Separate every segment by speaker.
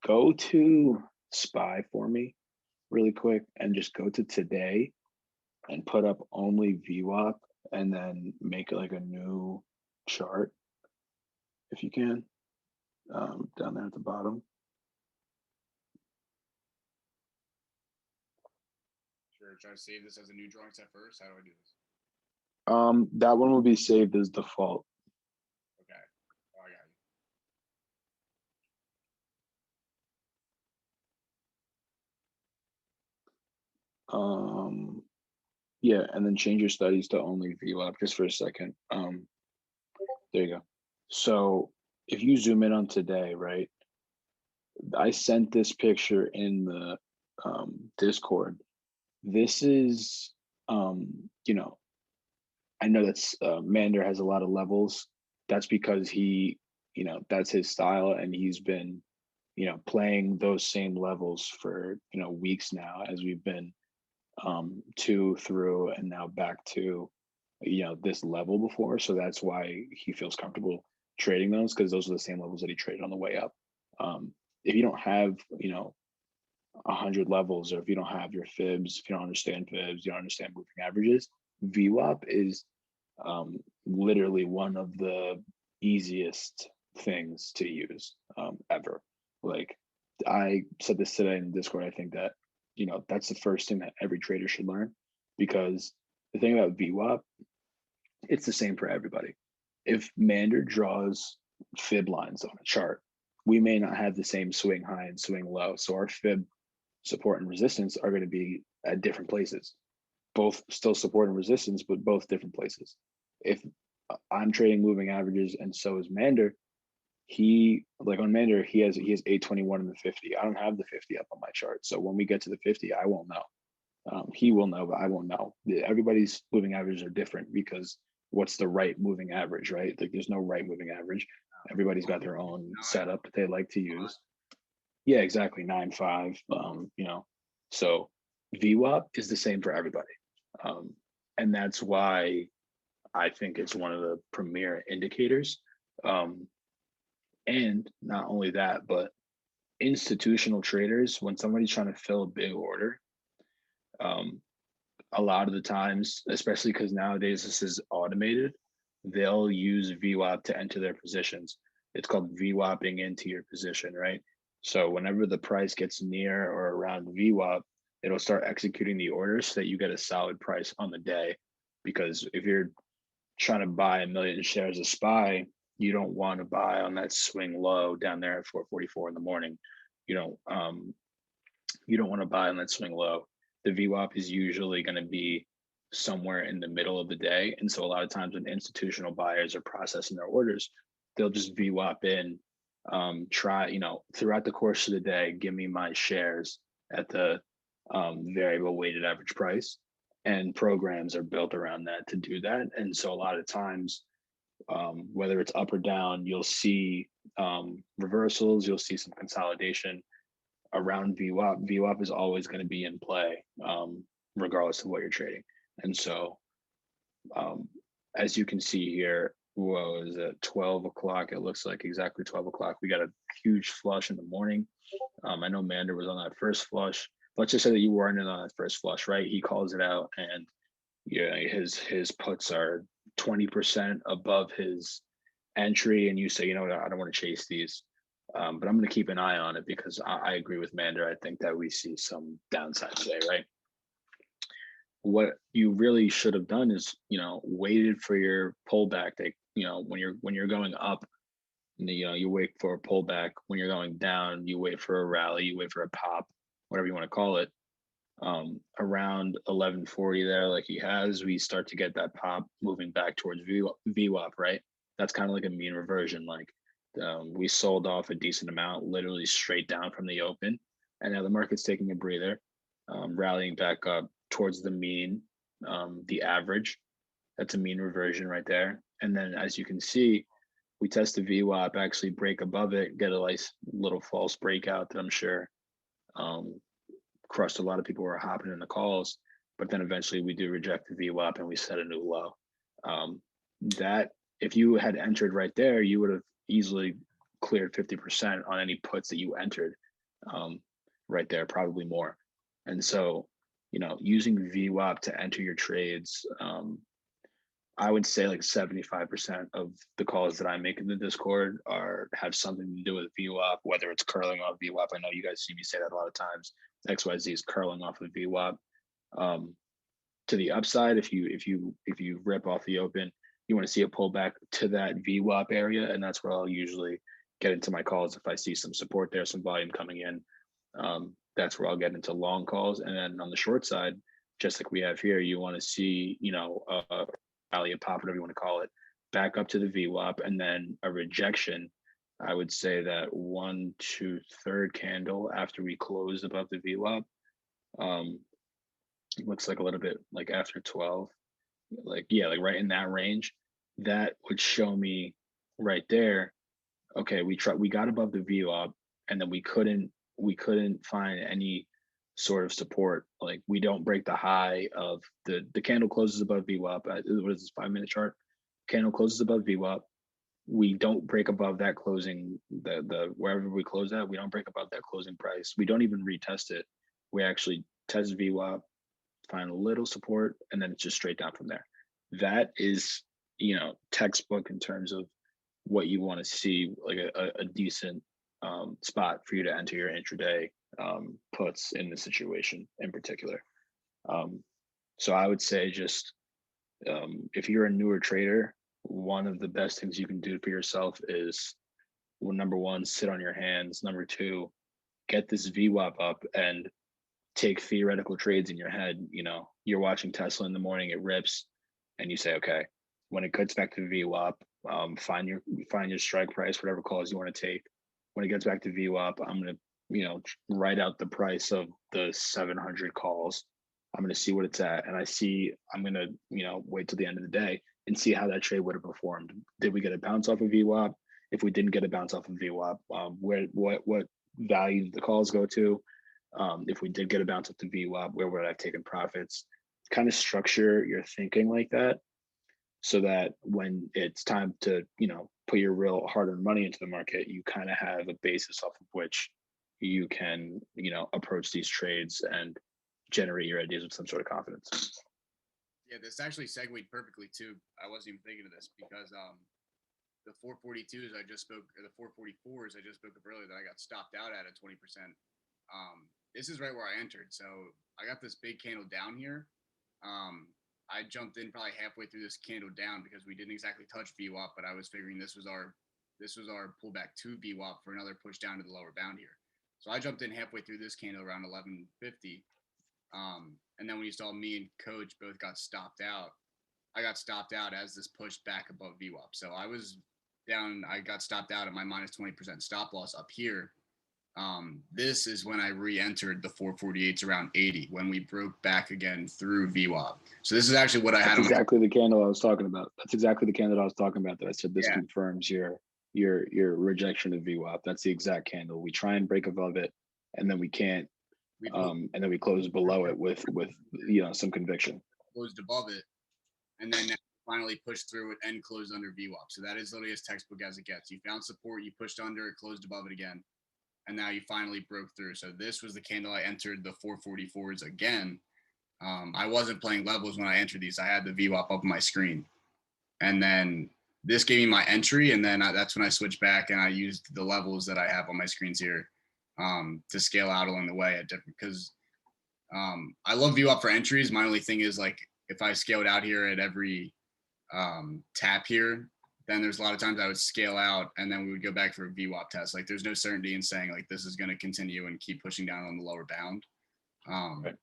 Speaker 1: go to SPY for me really quick and just go to today and put up only VWAP and then make it like a new chart if you can, down there at the bottom.
Speaker 2: Sure. Should I save this as a new drawing set first? How do I do this?
Speaker 1: That one will be saved as default.
Speaker 2: Okay. Oh, I got you.
Speaker 1: Yeah, and then change your studies to only VWAP just for a second. There you go. So if you zoom in on today, right? I sent this picture in the Discord. This is, you know, I know that's Mander has a lot of levels. That's because he, that's his style, and he's been, playing those same levels for weeks now as we've been to through and now back to this level before. So that's why he feels comfortable trading those, because those are the same levels that he traded on the way up. If you don't have 100 levels, or if you don't have your fibs, if you don't understand fibs, you don't understand moving averages, VWAP is literally one of the easiest things to use ever. Like, I said this today in Discord, I think that that's the first thing that every trader should learn, because the thing about VWAP, it's the same for everybody. If Mander draws fib lines on a chart, we may not have the same swing high and swing low. So our fib support and resistance are going to be at different places, both still support and resistance, but both different places. If I'm trading moving averages and so is Mander, on Mander, he has 821 in the 50. I don't have the 50 up on my chart. So when we get to the 50, I won't know. He will know, but I won't know. Everybody's moving averages are different, because what's the right moving average, right? Like, there's no right moving average. Everybody's got their own setup that they like to use. Yeah, exactly. 9.5. So VWAP is the same for everybody. And that's why I think it's one of the premier indicators. And not only that, but institutional traders, when somebody's trying to fill a big order, a lot of the times, especially because nowadays this is automated, they'll use VWAP to enter their positions. It's called VWAPing into your position, right? So whenever the price gets near or around VWAP, it'll start executing the order so that you get a solid price on the day. Because if you're trying to buy 1 million shares of SPY, you don't want to buy on that swing low down there at 4:44 in the morning. You don't want to buy on that swing low. The VWAP is usually going to be somewhere in the middle of the day. And so a lot of times when institutional buyers are processing their orders, they'll just VWAP in, throughout the course of the day, give me my shares at the variable weighted average price. And programs are built around that to do that. And so a lot of times, whether it's up or down, you'll see reversals, you'll see some consolidation around VWAP. VWAP is always going to be in play, regardless of what you're trading. And so, as you can see here, what is it, 12 o'clock? It looks like exactly 12 o'clock. We got a huge flush in the morning. I know Mander was on that first flush. Let's just say that you weren't in on that first flush, right? He calls it out, and his puts are 20% above his entry, and you say, I don't want to chase these. But I'm going to keep an eye on it, because I agree with Mander. I think that we see some downside today, right? What you really should have done is, waited for your pullback. When you're going up, you wait for a pullback. When you're going down, you wait for a rally, you wait for a pop, whatever you want to call it. Around 11:40 there, like he has, we start to get that pop moving back towards VWAP, right? That's kind of like a mean reversion. Like, we sold off a decent amount, literally straight down from the open, and now the market's taking a breather, rallying back up towards the mean, the average. That's a mean reversion right there. And then, as you can see, we test the VWAP, actually break above it, get a nice little false breakout that I'm sure crushed a lot of people who are hopping in the calls. But then eventually we do reject the VWAP and we set a new low. That, if you had entered right there, you would have easily cleared 50% on any puts that you entered. right there, probably more. And so, using VWAP to enter your trades, I would say like 75% of the calls that I make in the Discord have something to do with VWAP, whether it's curling off VWAP. I know you guys see me say that a lot of times. XYZ is curling off of VWAP. To the upside, if you rip off the open, you want to see a pullback to that VWAP area, and that's where I'll usually get into my calls. If I see some support there, some volume coming in, that's where I'll get into long calls. And then on the short side, just like we have here, you want to see, rally, a pop, whatever you want to call it, back up to the VWAP, and then a rejection. I would say that 1 to 3rd candle after we close above the VWAP. Looks like a little bit like after 12, like, yeah, like right in that range. That would show me right there, okay, we got above the VWAP, and then we couldn't find any sort of support. Like, we don't break the high of the candle closes above VWAP. What is this, 5-minute chart? Candle closes above VWAP. We don't break above that closing, the wherever we close at, we don't break above that closing price. We don't even retest it. We actually test VWAP, find a little support, and then it's just straight down from there. That is, textbook in terms of what you want to see, like a decent spot for you to enter your intraday puts in the situation in particular. So I would say just, if you're a newer trader, one of the best things you can do for yourself is, well, number one, sit on your hands. Number two, get this VWAP up and take theoretical trades in your head. You're watching Tesla in the morning, it rips, and you say, okay, when it gets back to VWAP, find your strike price, whatever calls you want to take. When it gets back to VWAP, I'm going to, write out the price of the 700 calls. I'm going to see what it's at. And I'm going to, wait till the end of the day and see how that trade would have performed. Did we get a bounce off of VWAP? If we didn't get a bounce off of VWAP, what value did the calls go to? If we did get a bounce off the VWAP, where would I have taken profits? Kind of structure your thinking like that, so that when it's time to, put your real hard-earned money into the market, you kind of have a basis off of which you can, approach these trades and generate your ideas with some sort of confidence.
Speaker 2: Yeah, this actually segued perfectly too. I wasn't even thinking of this because the 442s I just spoke, or the 444s I just spoke of earlier that I got stopped out at 20%. This is right where I entered. So I got this big candle down here. I jumped in probably halfway through this candle down because we didn't exactly touch VWAP, but I was figuring this was our pullback to VWAP for another push down to the lower bound here. So I jumped in halfway through this candle around 11:50. And then when you saw me and Coach both got stopped out, I got stopped out as this pushed back above VWAP. So I was down, I got stopped out at my minus 20% stop loss up here. This is when I re-entered the 448s around 80 when we broke back again through VWAP. So this is actually what I had.
Speaker 1: That's exactly the candle I was talking about. That's exactly the candle I was talking about. That I said this confirms your rejection of VWAP. That's the exact candle. We try and break above it, and then we can't. And then we close below it with some conviction.
Speaker 2: Closed above it, and then finally pushed through it and closed under VWAP. So that is literally as textbook as it gets. You found support, you pushed under it, closed above it again, and now you finally broke through. So this was the candle I entered the 444s again. I wasn't playing levels when I entered these. I had the VWAP up on my screen, and then this gave me my entry, and then that's when I switched back and I used the levels that I have on my screens here to scale out along the way at different, because I love VWAP for entries. My only thing is, like, if I scaled out here at every tap here, then there's a lot of times I would scale out and then we would go back for a VWAP test. Like, there's no certainty in saying like this is going to continue and keep pushing down on the lower bound. Right.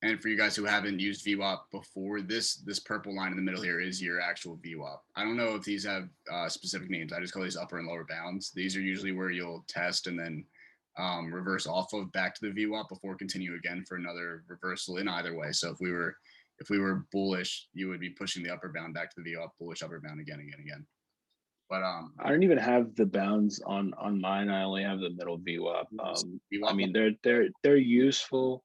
Speaker 2: And for you guys who haven't used VWAP before, this purple line in the middle here is your actual VWAP. I don't know if these have specific names. I just call these upper and lower bounds. These are usually where you'll test and then reverse off of back to the VWAP before continue again for another reversal in either way. So if we were bullish, you would be pushing the upper bound back to the VWAP, bullish upper bound again. But
Speaker 1: I don't even have the bounds on mine. I only have the middle VWAP. I mean, they're useful.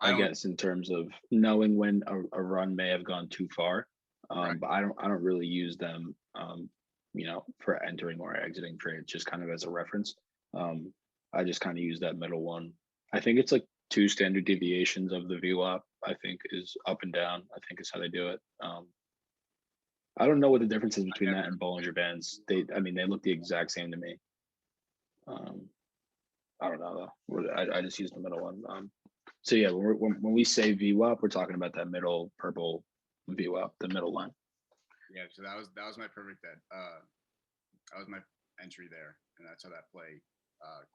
Speaker 1: I guess in terms of knowing when a run may have gone too far, right. But I don't really use them for entering or exiting trades, just kind of as a reference. Um, I just kind of use that middle one. I think it's like two standard deviations of the VWAP. I think is up and down. I think is how they do it. I don't know what the difference is
Speaker 2: I
Speaker 1: between that
Speaker 2: never.
Speaker 1: and Bollinger Bands. I mean, they look the exact same to me. Um, I don't know though. I just use the middle one. So yeah, when we say VWAP, we're talking about that middle purple VWAP, the middle line.
Speaker 2: Yeah, so that was my perfect that was my entry there, and that's how that play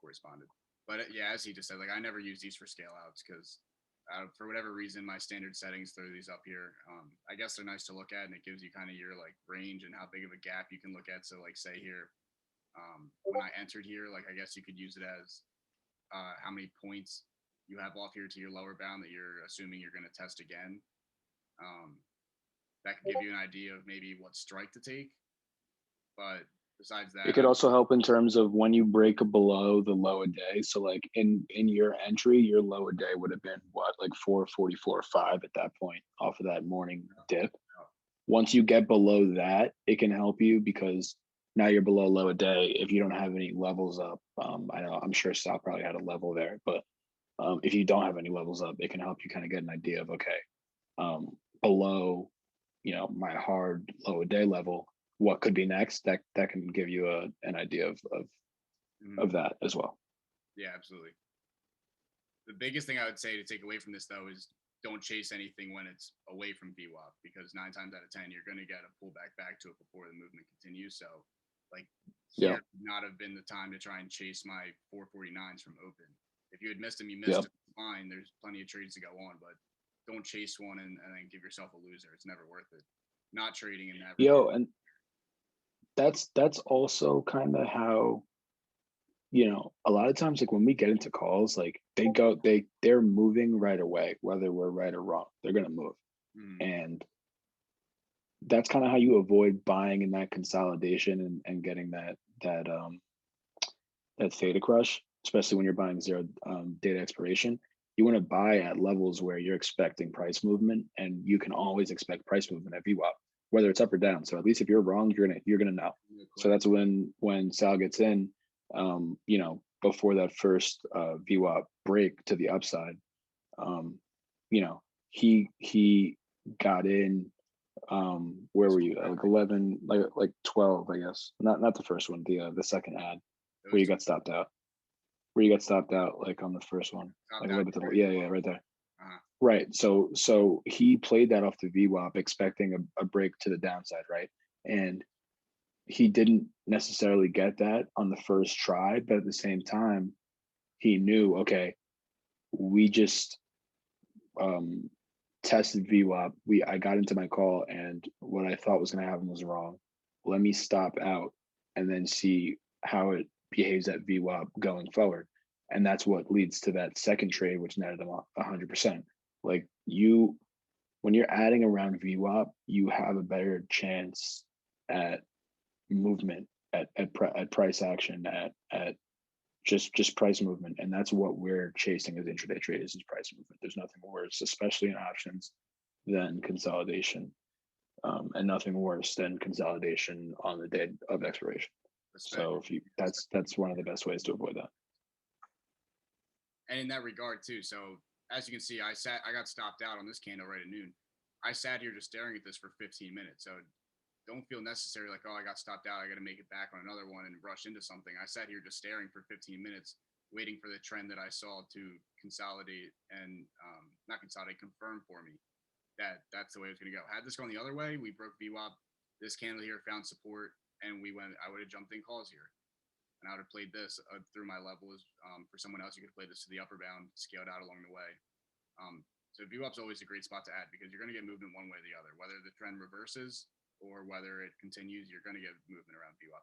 Speaker 2: corresponded. But yeah, as he just said, like I never use these for scale outs because for whatever reason, my standard settings throw these up here. I guess they're nice to look at, and it gives you kind of your like range and how big of a gap you can look at. So like say here, when I entered here, like I guess you could use it as how many points you have off here to your lower bound that you're assuming you're going to test again. Um, that could give you an idea of maybe what strike to take. But besides
Speaker 1: It
Speaker 2: that,
Speaker 1: could also help in terms of when you break below the low a day. So like in your entry, your low a day would have been what, like 444.5 at that point off of that morning dip. Once you get below that, it can help you because now you're below low a day. If you don't have any levels up, I'm sure Sal probably had a level there, but if you don't have any levels up, it can help you kind of get an idea of okay, below, my hard low a day level, what could be next. That can give you an idea of that as well.
Speaker 2: yeah, absolutely. The biggest thing I would say to take away from this though is don't chase anything when it's away from VWAP because 9 times out of 10 you're going to get a pullback back to it before the movement continues. So like
Speaker 1: Yeah.
Speaker 2: here would not have been the time to try and chase my 449s from open. If you had missed them, you
Speaker 1: Yeah.
Speaker 2: missed them. Fine, there's plenty of trades to go on, but don't chase one and then give yourself a loser. It's never worth it. Not trading in that regard.
Speaker 1: Yo, and that's also kind of how, a lot of times like when we get into calls, like they're moving right away, whether we're right or wrong, they're gonna move.
Speaker 2: Mm,
Speaker 1: And that's kind of how you avoid buying in that consolidation and getting that theta crush, especially when you're buying zero data expiration. You want to buy at levels where you're expecting price movement, and you can always expect price movement at VWAP, whether it's up or down. So at least if you're wrong, you're gonna know. So that's when Sal gets in, before that first VWAP break to the upside, um, he got in. Where were you? Like 11, like 12, I guess. Not the first one, the second ad where
Speaker 2: those
Speaker 1: you got stopped out. Where you got stopped out, like on the first one,
Speaker 2: top
Speaker 1: like a
Speaker 2: out.
Speaker 1: little bit to the, yeah, right there.
Speaker 2: Uh-huh.
Speaker 1: Right. So he played that off the VWAP, expecting a break to the downside, right? And he didn't necessarily get that on the first try, but at the same time, he knew, okay, we just um tested VWAP. I got into my call and what I thought was gonna happen was wrong. Let me stop out and then see how it behaves at VWAP going forward. And that's what leads to that second trade, which netted him 100%. Like when you're adding around VWAP, you have a better chance at movement, at price action, at just price movement, and that's what we're chasing as intraday traders is price movement. There's nothing worse, especially in options, than consolidation, and nothing worse than consolidation on the day of expiration. So if you that's one of the best ways to avoid that.
Speaker 2: And in that regard too, so as you can see, I got stopped out on this candle right at noon. I sat here just staring at this for 15 minutes. So don't feel necessary like, oh, I got stopped out. I got to make it back on another one and rush into something. I sat here just staring for 15 minutes, waiting for the trend that I saw to consolidate and not consolidate, confirm for me that that's the way it was going to go. Had this gone the other way, we broke VWAP. This candle here found support, and I would have jumped in calls here. And I would have played this through my levels. For someone else, you could play this to the upper bound, scaled out along the way. So VWAP is always a great spot to add because you're going to get movement one way or the other. Whether the trend reverses or whether it continues, you're going to get movement around VWAP.